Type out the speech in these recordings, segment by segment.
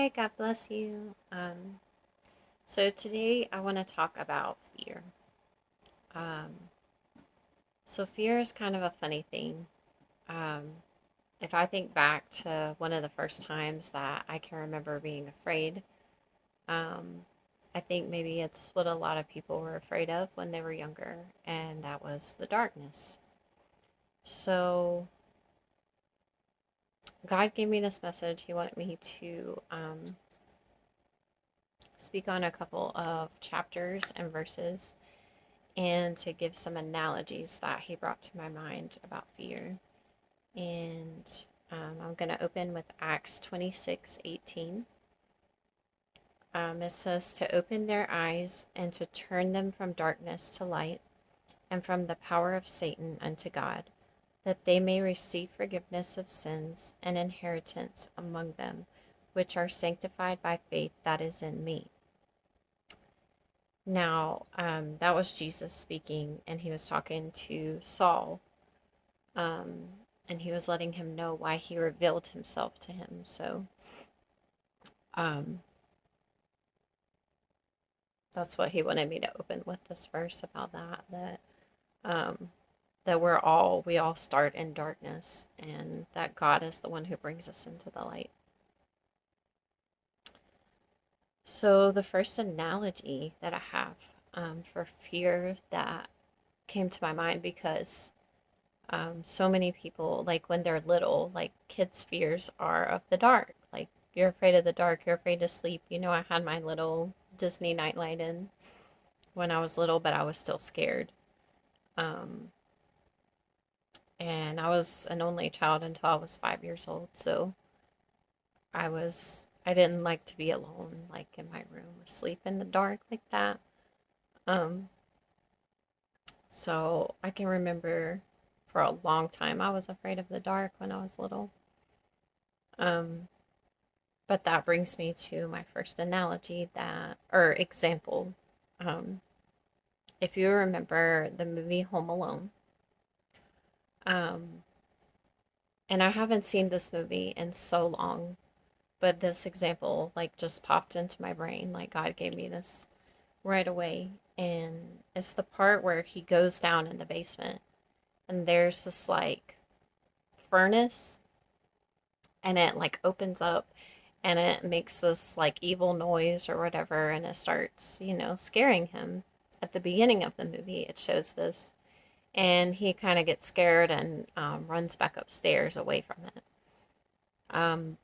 Hi, God bless you. So today I want to talk about fear. Um, so fear is kind of a funny thing. Um, if I think back to one of the first times that I can remember being afraid, um, I think maybe it's what a lot of people were afraid of when they were younger, and that was the darkness. So God gave me this message. He wanted me to speak on a couple of chapters and verses and to give some analogies that he brought to my mind about fear. And I'm going to open with Acts 26:18. It says, to open their eyes and to turn them from darkness to light and from the power of Satan unto God, that they may receive forgiveness of sins and inheritance among them, which are sanctified by faith that is in me. Now, that was Jesus speaking, and he was talking to Saul, um, and he was letting him know why he revealed himself to him. So, um, that's what he wanted me to open with this verse about um, that we all start in darkness, and that God is the one who brings us into the light. So, the first analogy that I have for fear that came to my mind because so many people, like when they're little, like kids' fears are of the dark. Like you're afraid of the dark, you're afraid to sleep. I had my little Disney nightlight in when I was little, but I was still scared. Um, and I was an only child until I was 5 years old. So I didn't like to be alone, like in my room, asleep in the dark like that. Um, so I can remember for a long time I was afraid of the dark when I was little. Um, But that brings me to my first analogy or example. Um, if you remember the movie Home Alone, um, and I haven't seen this movie in so long, but this example like just popped into my brain. Like God gave me this right away. And it's the part where he goes down in the basement and there's this like furnace and it like opens up and it makes this like evil noise or whatever and it starts, scaring him. At the beginning of the movie, it shows this and he kind of gets scared and runs back upstairs away from it.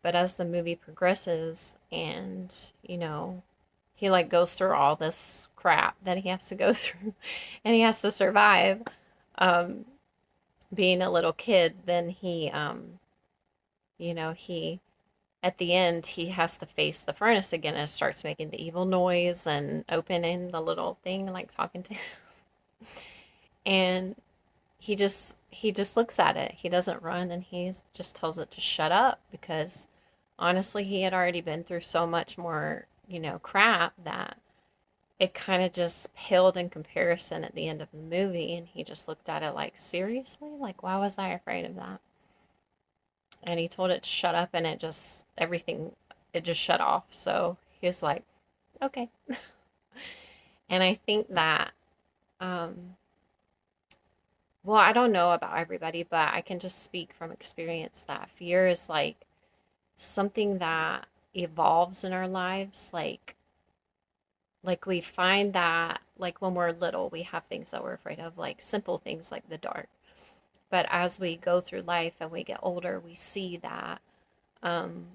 But as the movie progresses and, he like goes through all this crap that he has to go through and he has to survive um, being a little kid, then he at the end, he has to face the furnace again and it starts making the evil noise and opening the little thing, like talking to him. And he just looks at it. He doesn't run and he just tells it to shut up because honestly, he had already been through so much more, crap that it kind of just paled in comparison at the end of the movie. And he just looked at it like, seriously? Like, why was I afraid of that? And he told it to shut up and it just shut off. So he was like, okay. And I think that, um, well, I don't know about everybody, but I can just speak from experience that fear is like something that evolves in our lives. Like we find that like when we're little, we have things that we're afraid of, like simple things like the dark. But as we go through life and we get older, we see that um,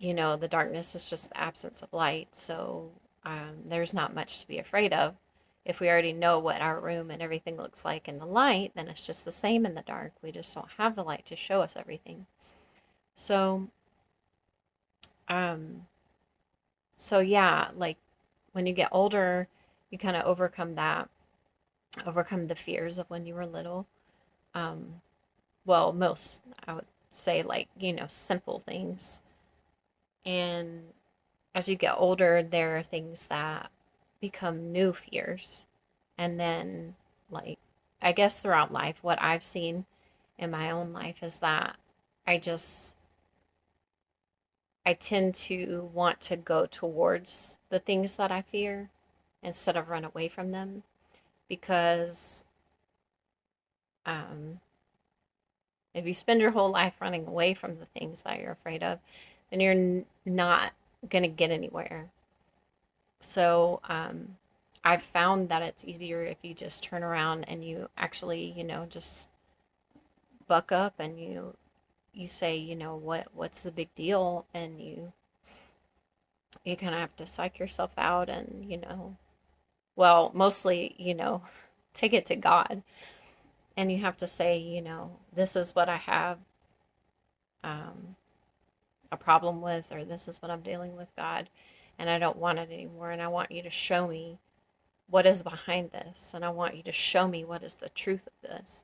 the darkness is just the absence of light. So there's not much to be afraid of. If we already know what our room and everything looks like in the light, then it's just the same in the dark. We just don't have the light to show us everything. So, um, so yeah, like when you get older, you kind of overcome the fears of when you were little. Um, well, most, I would say, like, simple things. And as you get older, there are things that become new fears. And then, like, I guess throughout life, what I've seen in my own life is that I just, I tend to want to go towards the things that I fear instead of run away from them because um, if you spend your whole life running away from the things that you're afraid of, then you're not going to get anywhere. So I've found that it's easier if you just turn around and you actually, just buck up and you say, what's the big deal, and you kind of have to psych yourself out and, well, mostly, take it to God, and you have to say, this is what I have um, a problem with, or this is what I'm dealing with, God, and I don't want it anymore, and I want you to show me what is behind this, and I want you to show me what is the truth of this,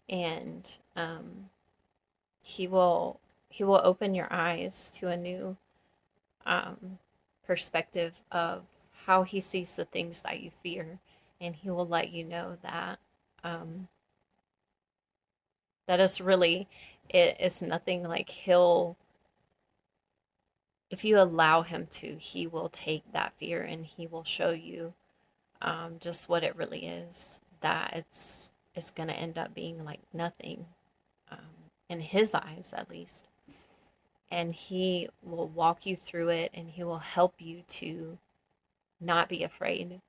and he will he will open your eyes to a new um, perspective of how he sees the things that you fear, and he will let you know that um, that is really it's nothing. Like, he'll, if you allow him to, he will take that fear and he will show you just what it really is. That it's gonna end up being like nothing, in his eyes at least, and he will walk you through it, and he will help you to not be afraid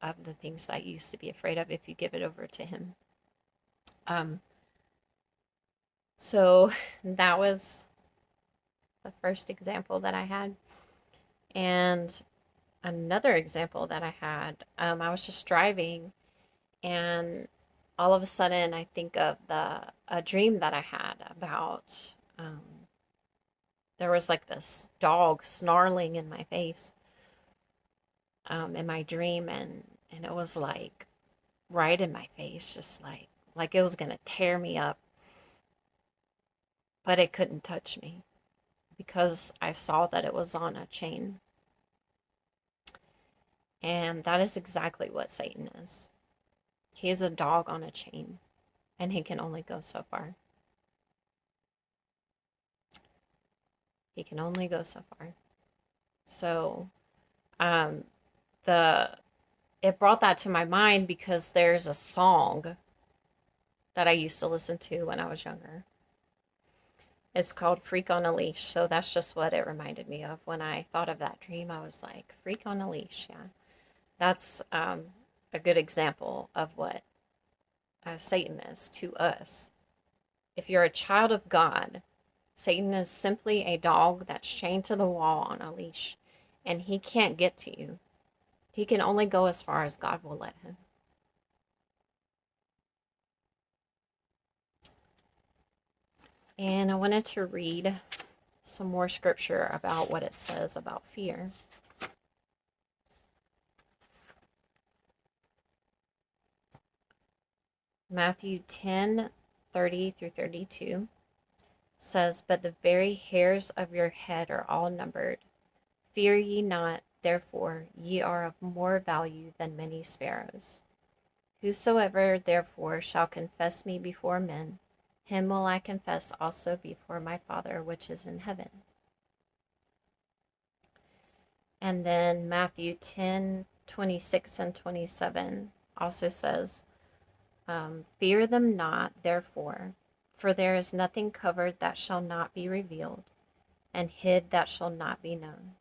of the things that you used to be afraid of if you give it over to him. Um, so that was the first example that I had. And another example that I had, I was just driving, and all of a sudden I think of a dream that I had about there was like this dog snarling in my face in my dream, and it was like right in my face, just like it was gonna tear me up, but it couldn't touch me because I saw that it was on a chain. And that is exactly what Satan is. He is a dog on a chain, and he can only go so far. He can only go so far. So, um, the it brought that to my mind because there's a song that I used to listen to when I was younger. It's called Freak on a Leash. So that's just what it reminded me of when I thought of that dream. I was like, Freak on a Leash. Yeah. That's a good example of what Satan is to us. If you're a child of God, Satan is simply a dog that's chained to the wall on a leash, and he can't get to you. He can only go as far as God will let him. And I wanted to read some more scripture about what it says about fear. Matthew 10:30-32 says, "But the very hairs of your head are all numbered. Fear ye not, therefore ye are of more value than many sparrows. Whosoever therefore shall confess me before men, him will I confess also before my Father which is in heaven." And then Matthew 10:26-27 also says, "Fear them not, therefore, for there is nothing covered that shall not be revealed, and hid that shall not be known.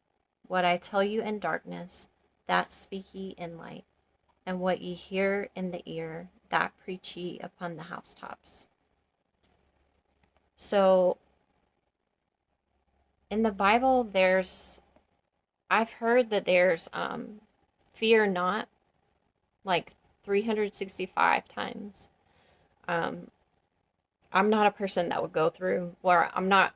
What I tell you in darkness, that speak ye in light, and what ye hear in the ear, that preach ye upon the housetops." So in the Bible, I've heard that there's fear not like 365 times. Um, I'm not a person that would go through, or I'm not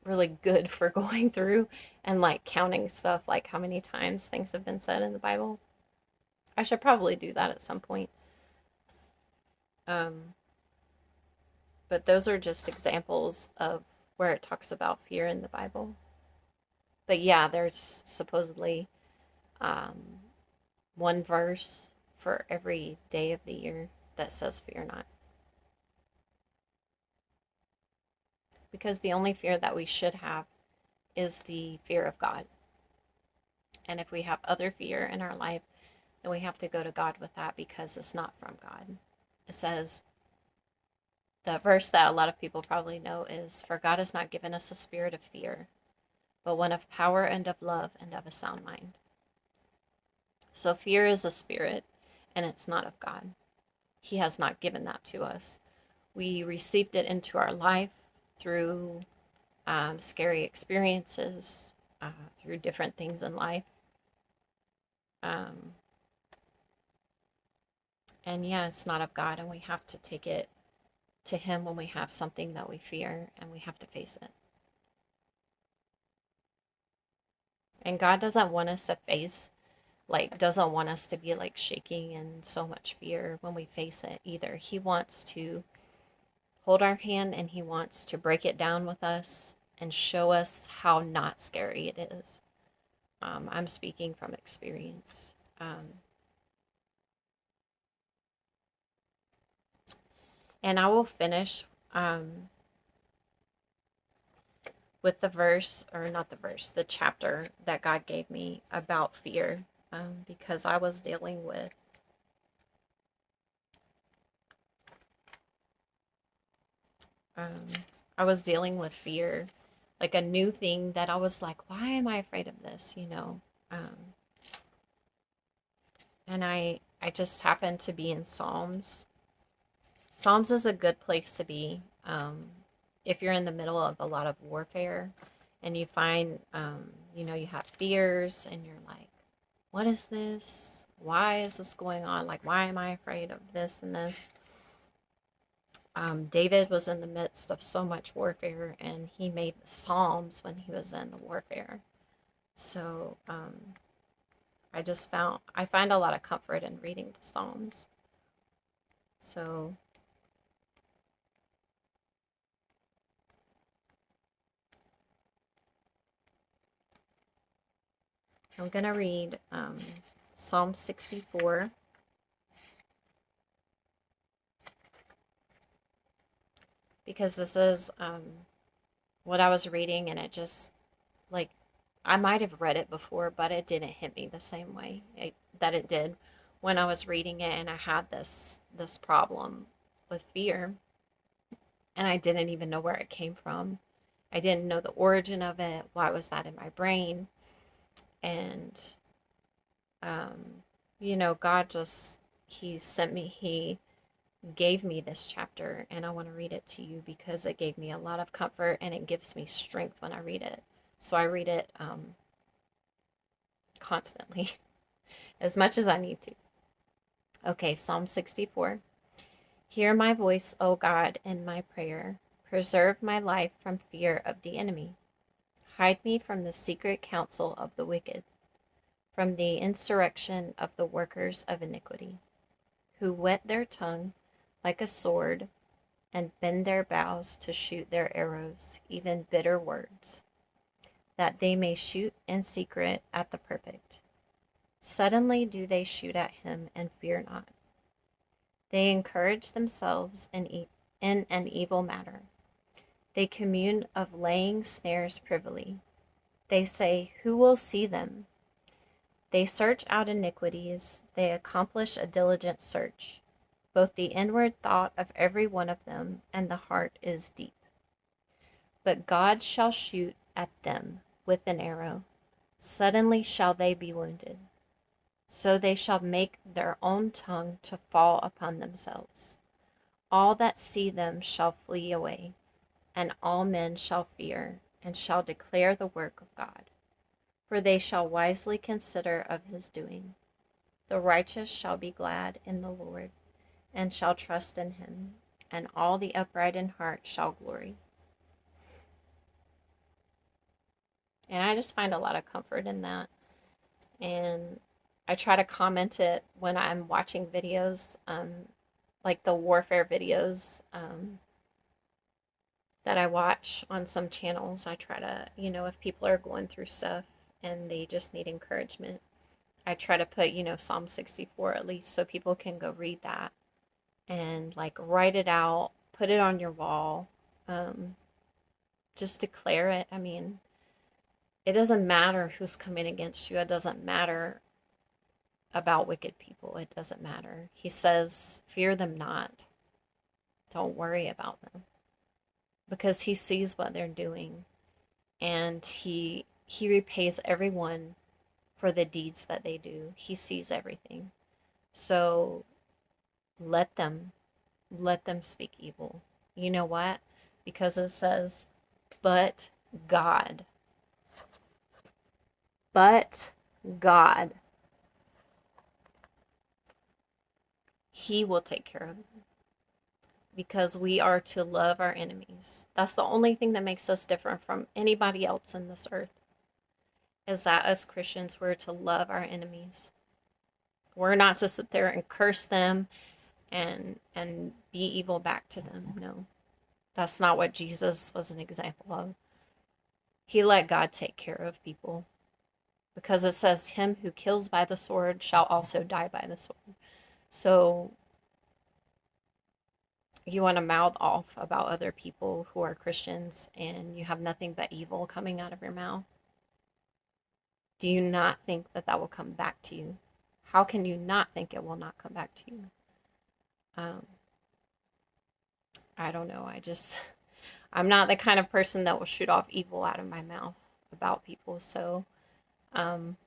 really good for going through and like counting stuff, like how many times things have been said in the Bible. I should probably do that at some point. Um, but those are just examples of where it talks about fear in the Bible. But yeah, there's supposedly um, one verse for every day of the year that says fear not. Because the only fear that we should have is the fear of God. And if we have other fear in our life, then we have to go to God with that because it's not from God. It says, the verse that a lot of people probably know is, "For God has not given us a spirit of fear, but one of power and of love and of a sound mind." So fear is a spirit, and it's not of God. He has not given that to us. We received it into our life through scary experiences, through different things in life. Um, and yeah, it's not of God, and we have to take it to Him when we have something that we fear, and we have to face it. And God doesn't want us to face, like, doesn't want us to be like shaking in so much fear when we face it either. He wants to hold our hand and He wants to break it down with us and show us how not scary it is. I'm speaking from experience. And I will finish with the verse, or not the verse, the chapter that God gave me about fear, because I was dealing with fear, like a new thing that I was like, why am I afraid of this? And I just happened to be in Psalms. Psalms is a good place to be if you're in the middle of a lot of warfare and you find, you have fears and you're like, what is this? Why is this going on? Like, why am I afraid of this and this? David was in the midst of so much warfare, and he made the Psalms when he was in the warfare. So I find a lot of comfort in reading the Psalms. So I'm going to read Psalm 64. Because this is what I was reading, and it just, like, I might have read it before, but it didn't hit me the same way that it did when I was reading it, and I had this problem with fear, and I didn't even know where it came from. I didn't know the origin of it. Why was that in my brain? And God just, He gave me this chapter, and I want to read it to you because it gave me a lot of comfort and it gives me strength when I read it. So I read it constantly, as much as I need to. Okay, Psalm 64. Hear my voice, O God, in my prayer. Preserve my life from fear of the enemy. Hide me from the secret counsel of the wicked, from the insurrection of the workers of iniquity, who whet their tongue like a sword and bend their bows to shoot their arrows, even bitter words, that they may shoot in secret at the perfect. Suddenly do they shoot at him and fear not. They encourage themselves in an evil matter. They commune of laying snares privily. They say, who will see them? They search out iniquities. They accomplish a diligent search. Both the inward thought of every one of them and the heart is deep. But God shall shoot at them with an arrow. Suddenly shall they be wounded. So they shall make their own tongue to fall upon themselves. All that see them shall flee away, and all men shall fear, and shall declare the work of God. For they shall wisely consider of his doing. The righteous shall be glad in the Lord, and shall trust in him, and all the upright in heart shall glory. And I just find a lot of comfort in that. And I try to comment it when I'm watching videos, like the warfare videos that I watch on some channels. I try to, if people are going through stuff and they just need encouragement, I try to put, Psalm 64 at least so people can go read that and like write it out, put it on your wall, just declare it. I mean, It doesn't matter who's coming against you. It doesn't matter about wicked people. It doesn't matter. He says, fear them not. Don't worry about them, because he sees what they're doing, and he repays everyone for the deeds that they do. He sees everything. So let them speak evil. You know what? Because it says, but God, but God, he will take care of them, because we are to love our enemies. That's the only thing that makes us different from anybody else in this earth, is that us Christians, we're to love our enemies. We're not to sit there and curse them and be evil back to them. No. That's not what Jesus was an example of. He let God take care of people, because it says, him who kills by the sword shall also die by the sword. So you want to mouth off about other people who are Christians and you have nothing but evil coming out of your mouth? Do you not think that that will come back to you? How can you not think it will not come back to you? Um, I don't know. I'm not the kind of person that will shoot off evil out of my mouth about people. So, um,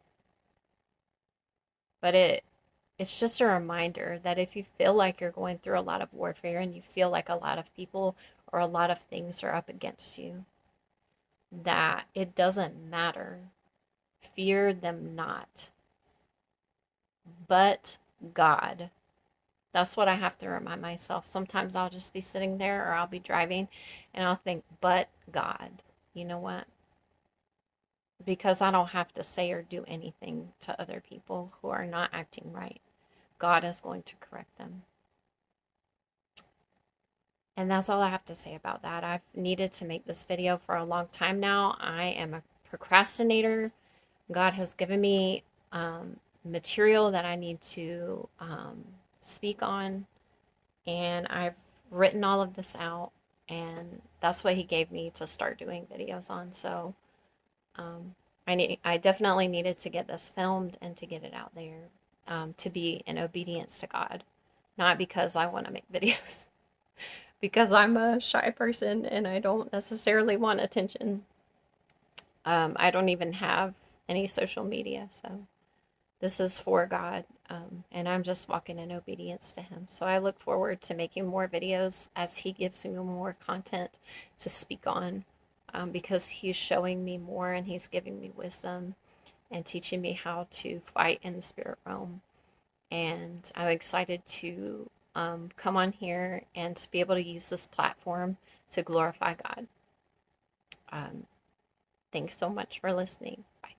but it's just a reminder that if you feel like you're going through a lot of warfare and you feel like a lot of people or a lot of things are up against you, that it doesn't matter. Fear them not, but God. That's what I have to remind myself. Sometimes I'll just be sitting there or I'll be driving and I'll think, but God. You know what? Because I don't have to say or do anything to other people who are not acting right. God is going to correct them. And that's all I have to say about that. I've needed to make this video for a long time now. I am a procrastinator. God has given me material that I need to speak on, and I've written all of this out, and that's what he gave me to start doing videos on. So I definitely needed to get this filmed and to get it out there, to be in obedience to God, not because I want to make videos, because I'm a shy person and I don't necessarily want attention. I don't even have any social media, so this is for God, and I'm just walking in obedience to him. So I look forward to making more videos as he gives me more content to speak on, because he's showing me more and he's giving me wisdom and teaching me how to fight in the spirit realm. And I'm excited to come on here and to be able to use this platform to glorify God. Thanks so much for listening. Bye.